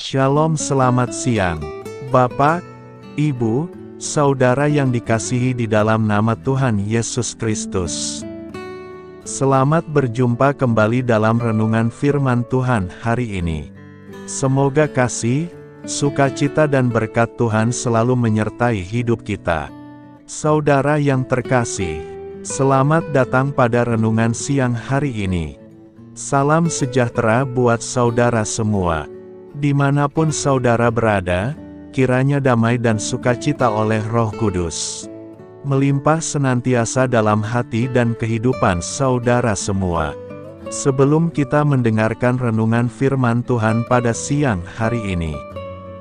Shalom, selamat siang, Bapak, Ibu, Saudara yang dikasihi di dalam nama Tuhan Yesus Kristus. Selamat berjumpa kembali dalam renungan firman Tuhan hari ini. Semoga kasih, sukacita dan berkat Tuhan selalu menyertai hidup kita. Saudara yang terkasih, selamat datang pada renungan siang hari ini. Salam sejahtera buat saudara semua. Dimanapun saudara berada, kiranya damai dan sukacita oleh Roh Kudus melimpah senantiasa dalam hati dan kehidupan saudara semua. Sebelum kita mendengarkan renungan firman Tuhan pada siang hari ini,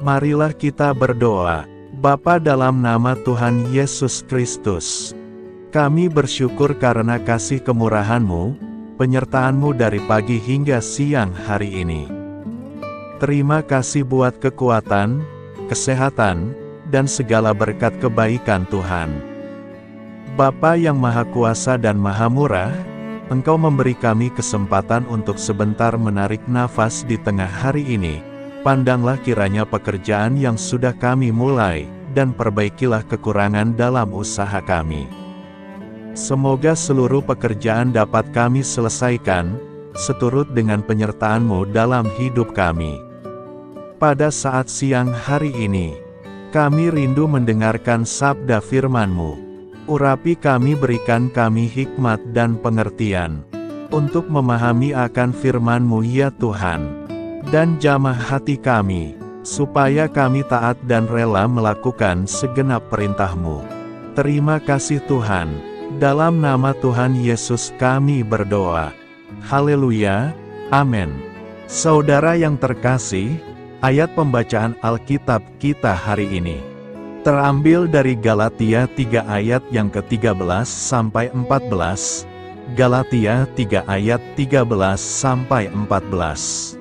marilah kita berdoa. Bapa, dalam nama Tuhan Yesus Kristus, kami bersyukur karena kasih kemurahan-Mu, penyertaan-Mu dari pagi hingga siang hari ini. Terima kasih buat kekuatan, kesehatan, dan segala berkat kebaikan Tuhan. Bapa yang Maha Kuasa dan Maha Murah, Engkau memberi kami kesempatan untuk sebentar menarik nafas di tengah hari ini. Pandanglah kiranya pekerjaan yang sudah kami mulai, dan perbaikilah kekurangan dalam usaha kami. Semoga seluruh pekerjaan dapat kami selesaikan, seturut dengan penyertaan-Mu dalam hidup kami. Pada saat siang hari ini, kami rindu mendengarkan sabda firman-Mu. Urapi kami, berikan kami hikmat dan pengertian, untuk memahami akan firman-Mu ya Tuhan. Dan jamah hati kami, supaya kami taat dan rela melakukan segenap perintah-Mu. Terima kasih Tuhan, dalam nama Tuhan Yesus kami berdoa. Haleluya, amin. Saudara yang terkasih, ayat pembacaan Alkitab kita hari ini terambil dari Galatia 3 ayat yang ke-13 sampai 14. Galatia 3 ayat 13 sampai 14.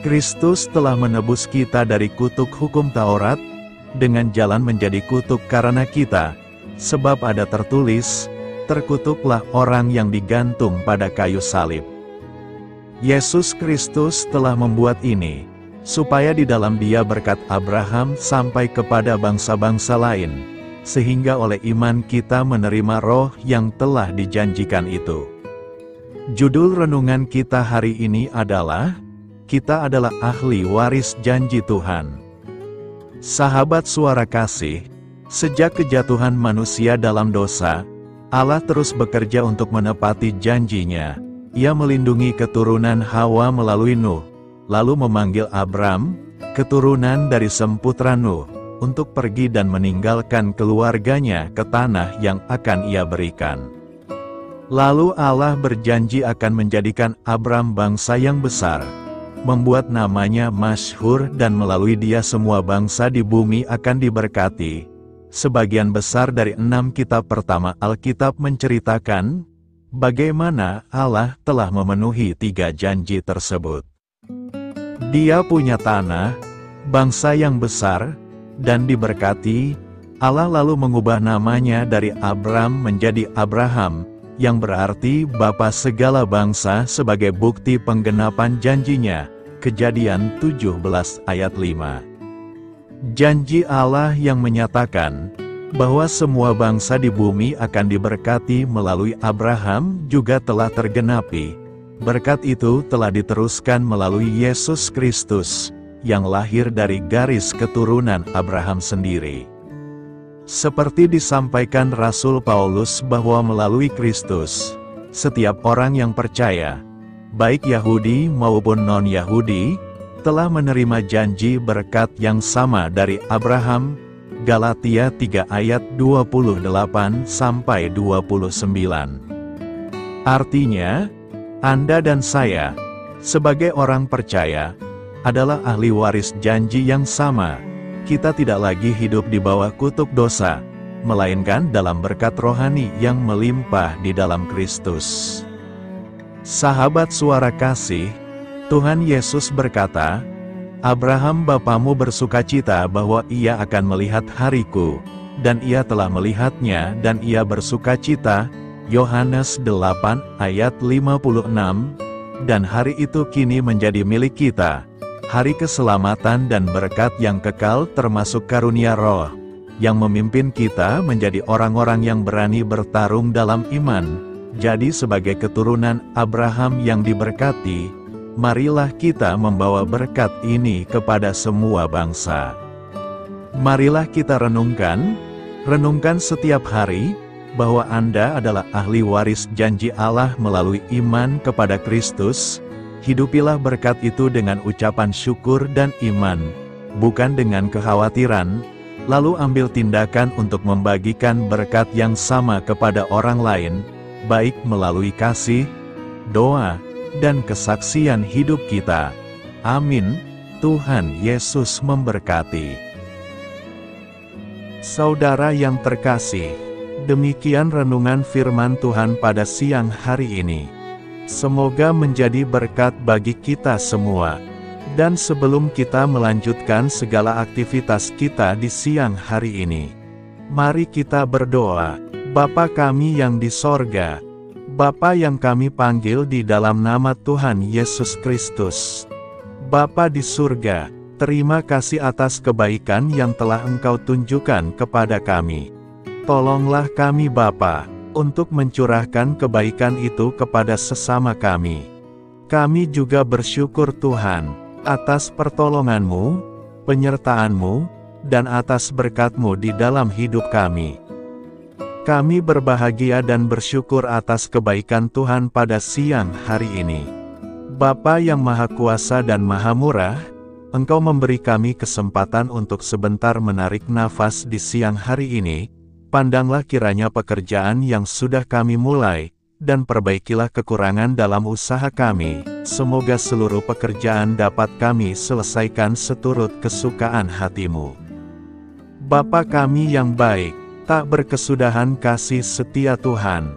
Kristus telah menebus kita dari kutuk hukum Taurat, dengan jalan menjadi kutuk karena kita, sebab ada tertulis, terkutuklah orang yang digantung pada kayu salib. Yesus Kristus telah membuat ini, supaya di dalam Dia berkat Abraham sampai kepada bangsa-bangsa lain, sehingga oleh iman kita menerima roh yang telah dijanjikan itu. Judul renungan kita hari ini adalah, kita adalah ahli waris janji Tuhan. Sahabat suara kasih, sejak kejatuhan manusia dalam dosa, Allah terus bekerja untuk menepati janjinya. Ia melindungi keturunan Hawa melalui Nuh, lalu memanggil Abram, keturunan dari semputra Nuh, untuk pergi dan meninggalkan keluarganya ke tanah yang akan Ia berikan. Lalu Allah berjanji akan menjadikan Abram bangsa yang besar, membuat namanya masyhur, dan melalui dia semua bangsa di bumi akan diberkati. Sebagian besar dari 6 kitab pertama Alkitab menceritakan bagaimana Allah telah memenuhi 3 janji tersebut. Dia punya tanah, bangsa yang besar, dan diberkati. Allah lalu mengubah namanya dari Abram menjadi Abraham, yang berarti bapa segala bangsa, sebagai bukti penggenapan janjinya. Kejadian 17 ayat 5. Janji Allah yang menyatakan bahwa semua bangsa di bumi akan diberkati melalui Abraham juga telah tergenapi. Berkat itu telah diteruskan melalui Yesus Kristus, yang lahir dari garis keturunan Abraham sendiri. Seperti disampaikan Rasul Paulus bahwa melalui Kristus, setiap orang yang percaya, baik Yahudi maupun non-Yahudi, telah menerima janji berkat yang sama dari Abraham. Galatia 3 ayat 28-29. Artinya, Anda dan saya, sebagai orang percaya, adalah ahli waris janji yang sama. Kita tidak lagi hidup di bawah kutuk dosa, melainkan dalam berkat rohani yang melimpah di dalam Kristus. Sahabat suara kasih, Tuhan Yesus berkata, Abraham bapamu bersukacita bahwa ia akan melihat hariku, dan ia telah melihatnya dan ia bersukacita. Yohanes 8 ayat 56. Dan hari itu kini menjadi milik kita, hari keselamatan dan berkat yang kekal termasuk karunia Roh, yang memimpin kita menjadi orang-orang yang berani bertarung dalam iman. Jadi sebagai keturunan Abraham yang diberkati, marilah kita membawa berkat ini kepada semua bangsa. Marilah kita renungkan setiap hari, bahwa Anda adalah ahli waris janji Allah melalui iman kepada Kristus. Hidupilah berkat itu dengan ucapan syukur dan iman, bukan dengan kekhawatiran, lalu ambil tindakan untuk membagikan berkat yang sama kepada orang lain, baik melalui kasih, doa, dan kesaksian hidup kita. Amin. Tuhan Yesus memberkati. Saudara yang terkasih, demikian renungan firman Tuhan pada siang hari ini. Semoga menjadi berkat bagi kita semua. Dan sebelum kita melanjutkan segala aktivitas kita di siang hari ini, mari kita berdoa. Bapa kami yang di sorga, Bapa yang kami panggil di dalam nama Tuhan Yesus Kristus. Bapa di surga, terima kasih atas kebaikan yang telah Engkau tunjukkan kepada kami. Tolonglah kami Bapa, untuk mencurahkan kebaikan itu kepada sesama kami. Kami juga bersyukur Tuhan, atas pertolongan-Mu, penyertaan-Mu, dan atas berkat-Mu di dalam hidup kami. Kami berbahagia dan bersyukur atas kebaikan Tuhan pada siang hari ini. Bapa yang Maha Kuasa dan Maha Murah, Engkau memberi kami kesempatan untuk sebentar menarik nafas di siang hari ini. Pandanglah kiranya pekerjaan yang sudah kami mulai, dan perbaikilah kekurangan dalam usaha kami. Semoga seluruh pekerjaan dapat kami selesaikan seturut kesukaan hati-Mu. Bapa kami yang baik, tak berkesudahan kasih setia Tuhan.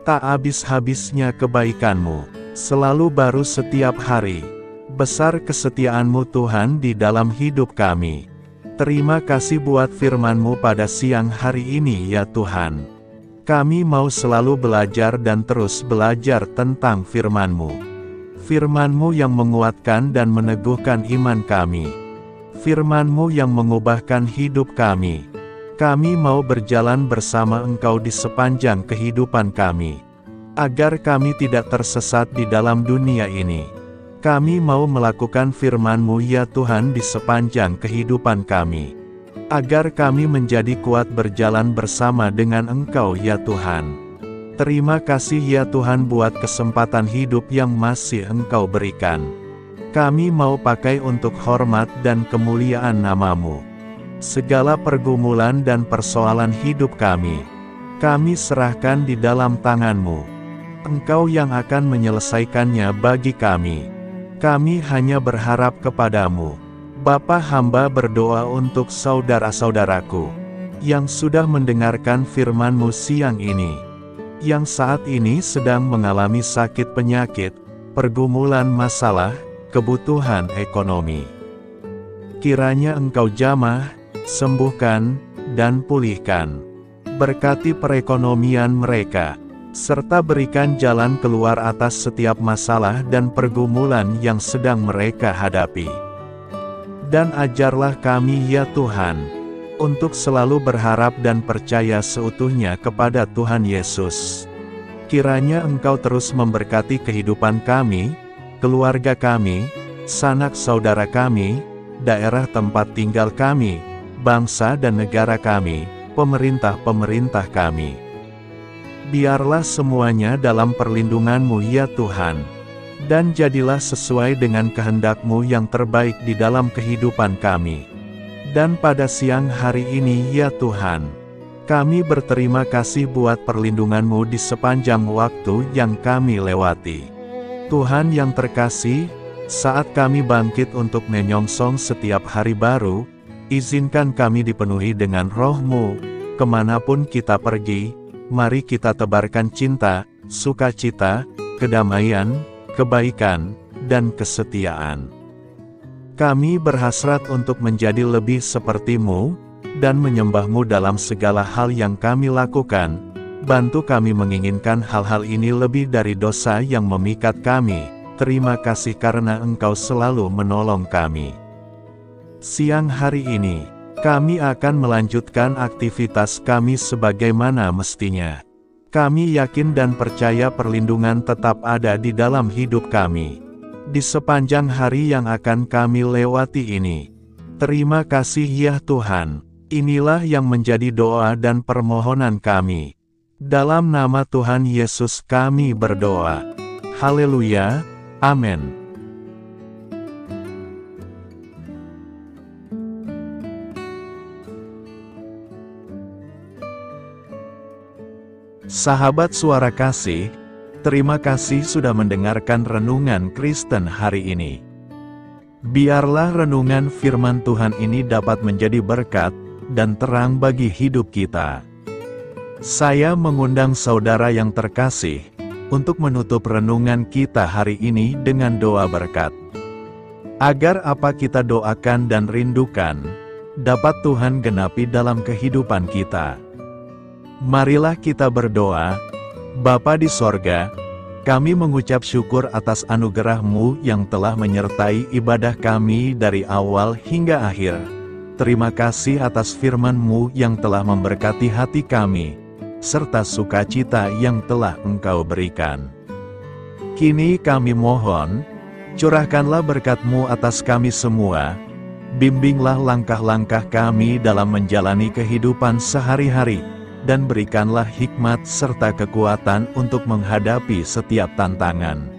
Tak habis-habisnya kebaikan-Mu, selalu baru setiap hari. Besar kesetiaan-Mu Tuhan di dalam hidup kami. Terima kasih buat firman-Mu pada siang hari ini ya Tuhan. Kami mau selalu belajar dan terus belajar tentang firman-Mu. Firman-Mu yang menguatkan dan meneguhkan iman kami. Firman-Mu yang mengubahkan hidup kami. Kami mau berjalan bersama Engkau di sepanjang kehidupan kami, agar kami tidak tersesat di dalam dunia ini. Kami mau melakukan firman-Mu ya Tuhan di sepanjang kehidupan kami, agar kami menjadi kuat berjalan bersama dengan Engkau ya Tuhan. Terima kasih ya Tuhan buat kesempatan hidup yang masih Engkau berikan. Kami mau pakai untuk hormat dan kemuliaan nama-Mu. Segala pergumulan dan persoalan hidup kami serahkan di dalam tangan-Mu. Engkau yang akan menyelesaikannya bagi kami. Kami hanya berharap kepadamu. Bapa, hamba berdoa untuk saudara-saudaraku yang sudah mendengarkan firman-Mu siang ini, yang saat ini sedang mengalami sakit penyakit, pergumulan masalah, kebutuhan ekonomi. Kiranya Engkau jamah, sembuhkan, dan pulihkan. Berkati perekonomian mereka, serta berikan jalan keluar atas setiap masalah dan pergumulan yang sedang mereka hadapi. Dan ajarlah kami ya Tuhan, untuk selalu berharap dan percaya seutuhnya kepada Tuhan Yesus. Kiranya Engkau terus memberkati kehidupan kami, keluarga kami, sanak saudara kami, daerah tempat tinggal kami, bangsa dan negara kami, pemerintah-pemerintah kami. Biarlah semuanya dalam perlindungan-Mu ya Tuhan, dan jadilah sesuai dengan kehendak-Mu yang terbaik di dalam kehidupan kami. Dan pada siang hari ini ya Tuhan, kami berterima kasih buat perlindungan-Mu di sepanjang waktu yang kami lewati. Tuhan yang terkasih, saat kami bangkit untuk menyongsong setiap hari baru, izinkan kami dipenuhi dengan Roh-Mu, kemanapun kita pergi. Mari kita tebarkan cinta, sukacita, kedamaian, kebaikan, dan kesetiaan. Kami berhasrat untuk menjadi lebih seperti-Mu, dan menyembah-Mu dalam segala hal yang kami lakukan. Bantu kami menginginkan hal-hal ini lebih dari dosa yang memikat kami, terima kasih karena Engkau selalu menolong kami. Siang hari ini, kami akan melanjutkan aktivitas kami sebagaimana mestinya. Kami yakin dan percaya perlindungan tetap ada di dalam hidup kami di sepanjang hari yang akan kami lewati ini. Terima kasih ya Tuhan. Inilah yang menjadi doa dan permohonan kami. Dalam nama Tuhan Yesus kami berdoa. Haleluya. Amin. Sahabat Suara Kasih, terima kasih sudah mendengarkan renungan Kristen hari ini. Biarlah renungan firman Tuhan ini dapat menjadi berkat dan terang bagi hidup kita. Saya mengundang saudara yang terkasih untuk menutup renungan kita hari ini dengan doa berkat. Agar apa kita doakan dan rindukan, dapat Tuhan genapi dalam kehidupan kita. Marilah kita berdoa. Bapa di sorga, kami mengucap syukur atas anugerah-Mu yang telah menyertai ibadah kami dari awal hingga akhir. Terima kasih atas firman-Mu yang telah memberkati hati kami, serta sukacita yang telah Engkau berikan. Kini kami mohon, curahkanlah berkat-Mu atas kami semua, bimbinglah langkah-langkah kami dalam menjalani kehidupan sehari-hari, dan berikanlah hikmat serta kekuatan untuk menghadapi setiap tantangan.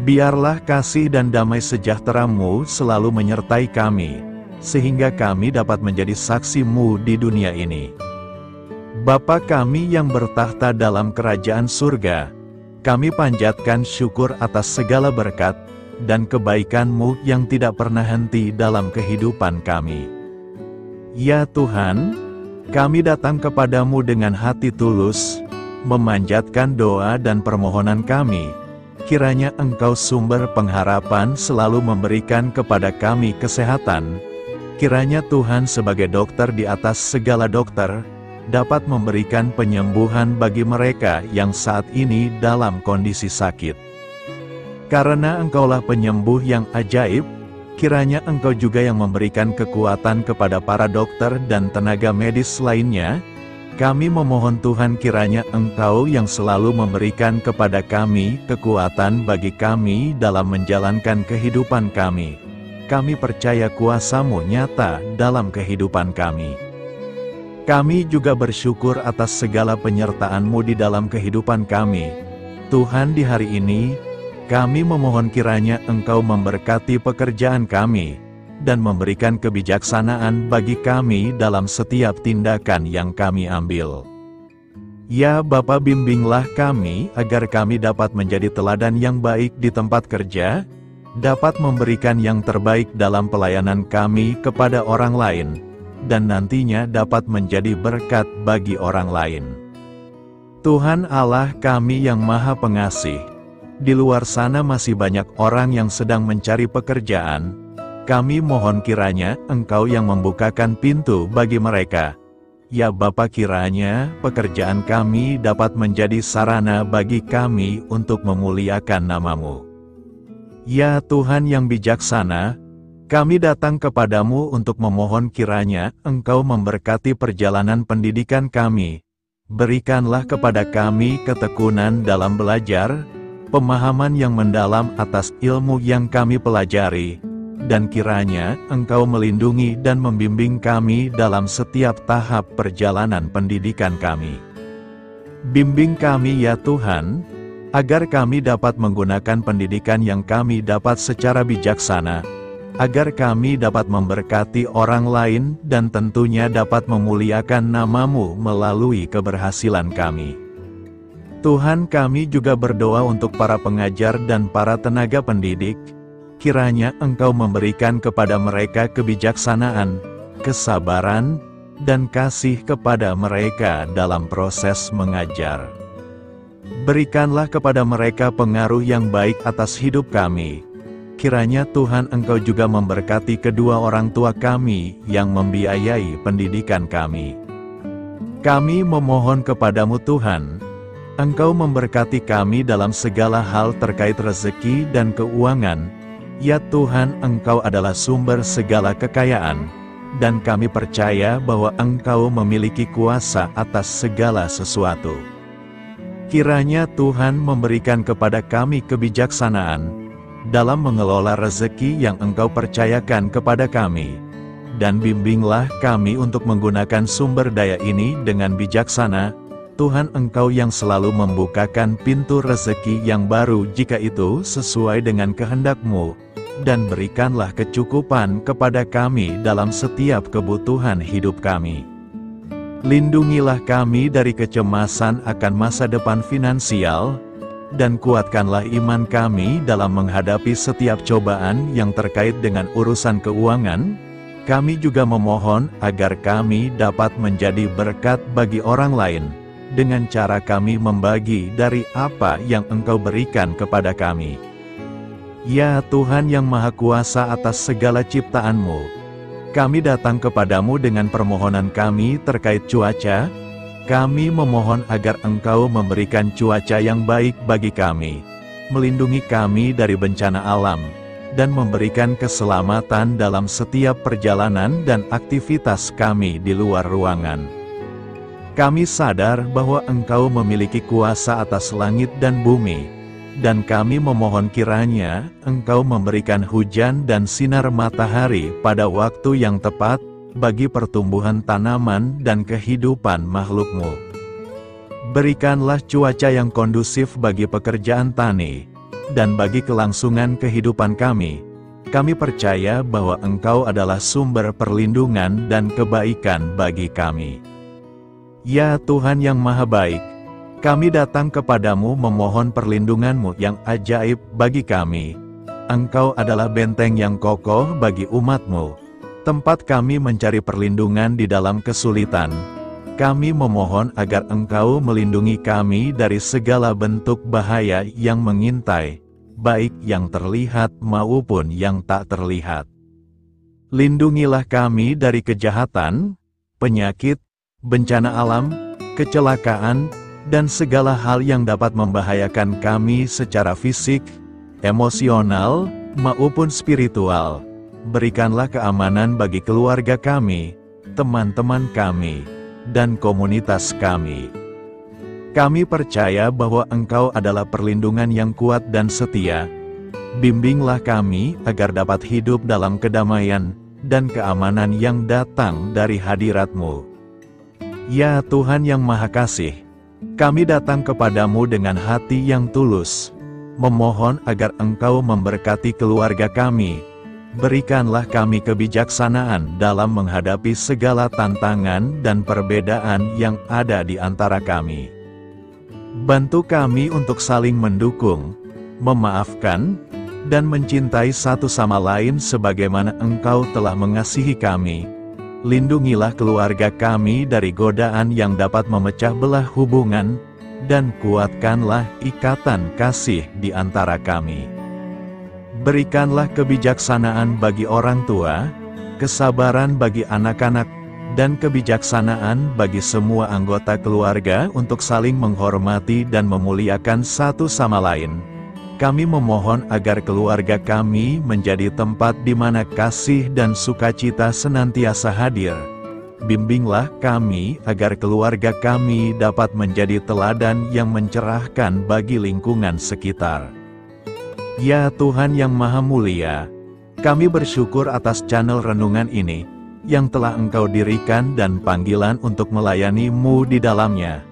Biarlah kasih dan damai sejahtera-Mu selalu menyertai kami, sehingga kami dapat menjadi saksi-Mu di dunia ini. Bapa kami yang bertahta dalam kerajaan surga, kami panjatkan syukur atas segala berkat dan kebaikan-Mu yang tidak pernah henti dalam kehidupan kami. Ya Tuhan, kami datang kepadamu dengan hati tulus, memanjatkan doa dan permohonan kami. Kiranya Engkau sumber pengharapan selalu memberikan kepada kami kesehatan. Kiranya Tuhan sebagai dokter di atas segala dokter, dapat memberikan penyembuhan bagi mereka yang saat ini dalam kondisi sakit. Karena Engkaulah penyembuh yang ajaib, kiranya Engkau juga yang memberikan kekuatan kepada para dokter dan tenaga medis lainnya. Kami memohon Tuhan kiranya Engkau yang selalu memberikan kepada kami kekuatan bagi kami dalam menjalankan kehidupan kami. Kami percaya kuasa-Mu nyata dalam kehidupan kami. Kami juga bersyukur atas segala penyertaan-Mu di dalam kehidupan kami. Tuhan, di hari ini, kami memohon kiranya Engkau memberkati pekerjaan kami, dan memberikan kebijaksanaan bagi kami dalam setiap tindakan yang kami ambil. Ya Bapa, bimbinglah kami agar kami dapat menjadi teladan yang baik di tempat kerja, dapat memberikan yang terbaik dalam pelayanan kami kepada orang lain, dan nantinya dapat menjadi berkat bagi orang lain. Tuhan Allah kami yang Maha Pengasih, di luar sana masih banyak orang yang sedang mencari pekerjaan. Kami mohon kiranya Engkau yang membukakan pintu bagi mereka. Ya Bapa, kiranya pekerjaan kami dapat menjadi sarana bagi kami untuk memuliakan nama-Mu. Ya Tuhan yang bijaksana, kami datang kepadamu untuk memohon kiranya Engkau memberkati perjalanan pendidikan kami. Berikanlah kepada kami ketekunan dalam belajar, pemahaman yang mendalam atas ilmu yang kami pelajari, dan kiranya Engkau melindungi dan membimbing kami dalam setiap tahap perjalanan pendidikan kami. Bimbing kami ya Tuhan, agar kami dapat menggunakan pendidikan yang kami dapat secara bijaksana, agar kami dapat memberkati orang lain dan tentunya dapat memuliakan nama-Mu melalui keberhasilan kami. Tuhan, kami juga berdoa untuk para pengajar dan para tenaga pendidik, kiranya Engkau memberikan kepada mereka kebijaksanaan, kesabaran, dan kasih kepada mereka dalam proses mengajar. Berikanlah kepada mereka pengaruh yang baik atas hidup kami. Kiranya Tuhan Engkau juga memberkati kedua orang tua kami yang membiayai pendidikan kami. Kami memohon kepadamu Tuhan, Engkau memberkati kami dalam segala hal terkait rezeki dan keuangan. Ya Tuhan, Engkau adalah sumber segala kekayaan, dan kami percaya bahwa Engkau memiliki kuasa atas segala sesuatu. Kiranya Tuhan memberikan kepada kami kebijaksanaan dalam mengelola rezeki yang Engkau percayakan kepada kami, dan bimbinglah kami untuk menggunakan sumber daya ini dengan bijaksana. Tuhan, Engkau yang selalu membukakan pintu rezeki yang baru jika itu sesuai dengan kehendak-Mu, dan berikanlah kecukupan kepada kami dalam setiap kebutuhan hidup kami. Lindungilah kami dari kecemasan akan masa depan finansial, dan kuatkanlah iman kami dalam menghadapi setiap cobaan yang terkait dengan urusan keuangan. Kami juga memohon agar kami dapat menjadi berkat bagi orang lain, dengan cara kami membagi dari apa yang Engkau berikan kepada kami. Ya Tuhan yang Maha Kuasa atas segala ciptaan-Mu, kami datang kepadamu dengan permohonan kami terkait cuaca. Kami memohon agar Engkau memberikan cuaca yang baik bagi kami, melindungi kami dari bencana alam, dan memberikan keselamatan dalam setiap perjalanan dan aktivitas kami di luar ruangan. Kami sadar bahwa Engkau memiliki kuasa atas langit dan bumi, dan kami memohon kiranya Engkau memberikan hujan dan sinar matahari pada waktu yang tepat bagi pertumbuhan tanaman dan kehidupan makhluk-Mu. Berikanlah cuaca yang kondusif bagi pekerjaan tani, dan bagi kelangsungan kehidupan kami. Kami percaya bahwa Engkau adalah sumber perlindungan dan kebaikan bagi kami. Ya Tuhan yang Maha Baik, kami datang kepadamu memohon perlindungan-Mu yang ajaib bagi kami. Engkau adalah benteng yang kokoh bagi umat-Mu, tempat kami mencari perlindungan di dalam kesulitan. Kami memohon agar Engkau melindungi kami dari segala bentuk bahaya yang mengintai, baik yang terlihat maupun yang tak terlihat. Lindungilah kami dari kejahatan, penyakit, bencana alam, kecelakaan, dan segala hal yang dapat membahayakan kami secara fisik, emosional, maupun spiritual. Berikanlah keamanan bagi keluarga kami, teman-teman kami, dan komunitas kami. Kami percaya bahwa Engkau adalah perlindungan yang kuat dan setia. Bimbinglah kami agar dapat hidup dalam kedamaian dan keamanan yang datang dari hadirat-Mu. Ya Tuhan yang Maha Kasih, kami datang kepadamu dengan hati yang tulus, memohon agar Engkau memberkati keluarga kami. Berikanlah kami kebijaksanaan dalam menghadapi segala tantangan dan perbedaan yang ada di antara kami. Bantu kami untuk saling mendukung, memaafkan, dan mencintai satu sama lain sebagaimana Engkau telah mengasihi kami. Lindungilah keluarga kami dari godaan yang dapat memecah belah hubungan, dan kuatkanlah ikatan kasih di antara kami. Berikanlah kebijaksanaan bagi orang tua, kesabaran bagi anak-anak, dan kebijaksanaan bagi semua anggota keluarga untuk saling menghormati dan memuliakan satu sama lain. Kami memohon agar keluarga kami menjadi tempat di mana kasih dan sukacita senantiasa hadir. Bimbinglah kami agar keluarga kami dapat menjadi teladan yang mencerahkan bagi lingkungan sekitar. Ya Tuhan yang Maha Mulia, kami bersyukur atas channel renungan ini, yang telah Engkau dirikan dan panggilan untuk melayani-Mu di dalamnya.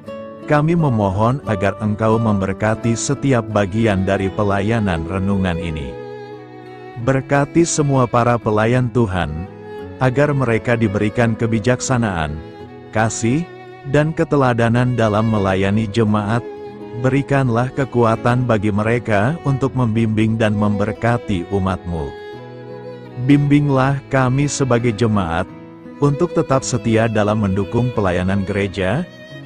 Kami memohon agar Engkau memberkati setiap bagian dari pelayanan renungan ini. Berkati semua para pelayan Tuhan, agar mereka diberikan kebijaksanaan, kasih, dan keteladanan dalam melayani jemaat. Berikanlah kekuatan bagi mereka untuk membimbing dan memberkati umat-Mu. Bimbinglah kami sebagai jemaat, untuk tetap setia dalam mendukung pelayanan gereja,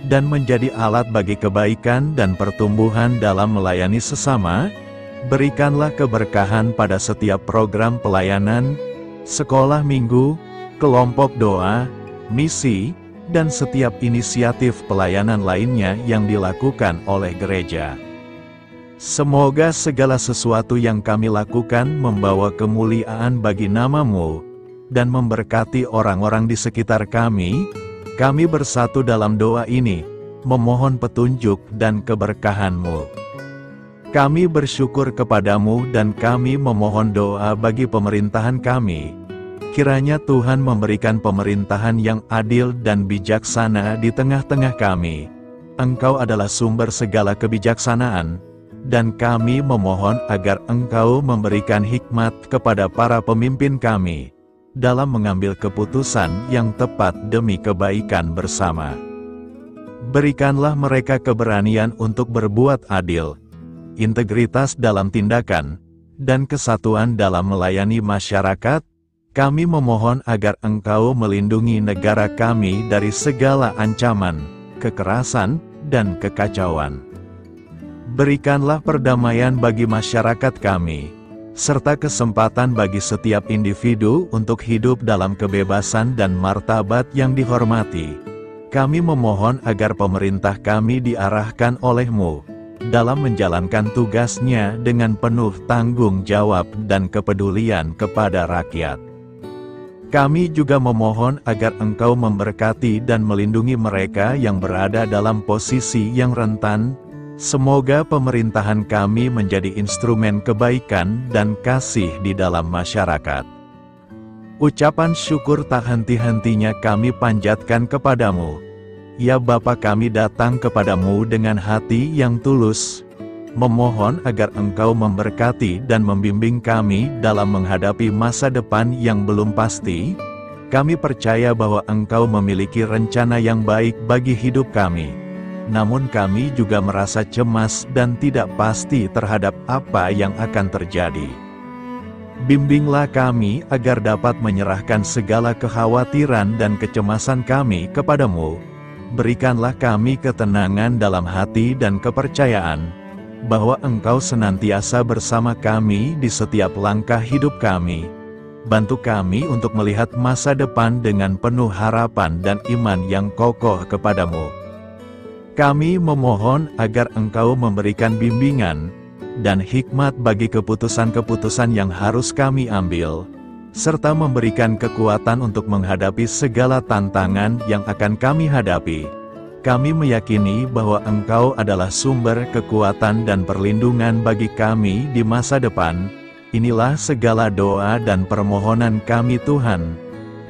dan menjadi alat bagi kebaikan dan pertumbuhan dalam melayani sesama. Berikanlah keberkahan pada setiap program pelayanan, sekolah minggu, kelompok doa, misi, dan setiap inisiatif pelayanan lainnya yang dilakukan oleh gereja. Semoga segala sesuatu yang kami lakukan membawa kemuliaan bagi nama-Mu, dan memberkati orang-orang di sekitar kami. Kami bersatu dalam doa ini, memohon petunjuk dan keberkahan-Mu. Kami bersyukur kepadamu dan kami memohon doa bagi pemerintahan kami. Kiranya Tuhan memberikan pemerintahan yang adil dan bijaksana di tengah-tengah kami. Engkau adalah sumber segala kebijaksanaan, dan kami memohon agar Engkau memberikan hikmat kepada para pemimpin kami dalam mengambil keputusan yang tepat demi kebaikan bersama. Berikanlah mereka keberanian untuk berbuat adil, integritas dalam tindakan, dan kesatuan dalam melayani masyarakat. Kami memohon agar Engkau melindungi negara kami dari segala ancaman, kekerasan, dan kekacauan. Berikanlah perdamaian bagi masyarakat kami, serta kesempatan bagi setiap individu untuk hidup dalam kebebasan dan martabat yang dihormati. Kami memohon agar pemerintah kami diarahkan oleh-Mu dalam menjalankan tugasnya dengan penuh tanggung jawab dan kepedulian kepada rakyat. Kami juga memohon agar Engkau memberkati dan melindungi mereka yang berada dalam posisi yang rentan. Semoga pemerintahan kami menjadi instrumen kebaikan dan kasih di dalam masyarakat. Ucapan syukur tak henti-hentinya kami panjatkan kepadamu. Ya Bapa, kami datang kepadamu dengan hati yang tulus, memohon agar Engkau memberkati dan membimbing kami dalam menghadapi masa depan yang belum pasti. Kami percaya bahwa Engkau memiliki rencana yang baik bagi hidup kami. Namun kami juga merasa cemas dan tidak pasti terhadap apa yang akan terjadi. Bimbinglah kami agar dapat menyerahkan segala kekhawatiran dan kecemasan kami kepadamu. Berikanlah kami ketenangan dalam hati dan kepercayaan bahwa Engkau senantiasa bersama kami di setiap langkah hidup kami. Bantu kami untuk melihat masa depan dengan penuh harapan dan iman yang kokoh kepadamu. Kami memohon agar Engkau memberikan bimbingan dan hikmat bagi keputusan-keputusan yang harus kami ambil, serta memberikan kekuatan untuk menghadapi segala tantangan yang akan kami hadapi. Kami meyakini bahwa Engkau adalah sumber kekuatan dan perlindungan bagi kami di masa depan. Inilah segala doa dan permohonan kami Tuhan.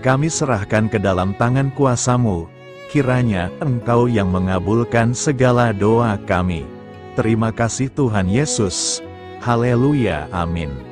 Kami serahkan ke dalam tangan kuasa-Mu. Kiranya Engkau yang mengabulkan segala doa kami. Terima kasih Tuhan Yesus. Haleluya, amin.